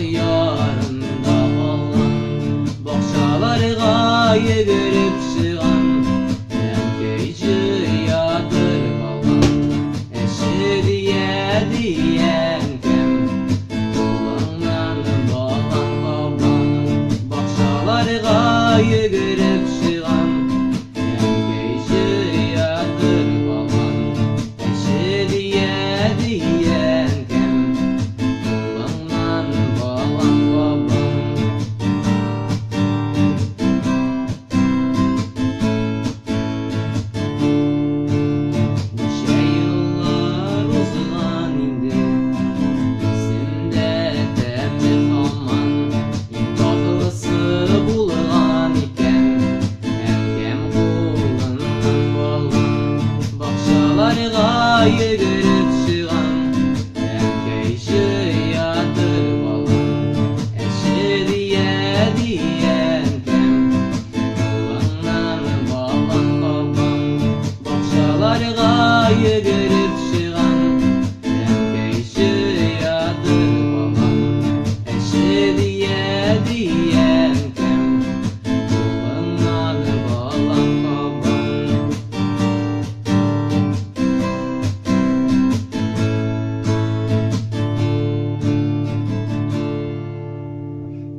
yarında olan bakşalarga yugurip çıgan Emkeyci yadır balan eşi diyen kim Kulağından balan balan bakşalarga yugurip çıgan Emkeyci yadır balan eşi diyen kim Kulağından balan baban Nice yıllar uzanan indi Bizimde demir aman İmdatlısı bulgan iken Emkem kulağından balan bakşalarga yugurip çıgan Emkeyci yadır balan eşi diyen kim Kulağından balan baban bakşalarga yugurip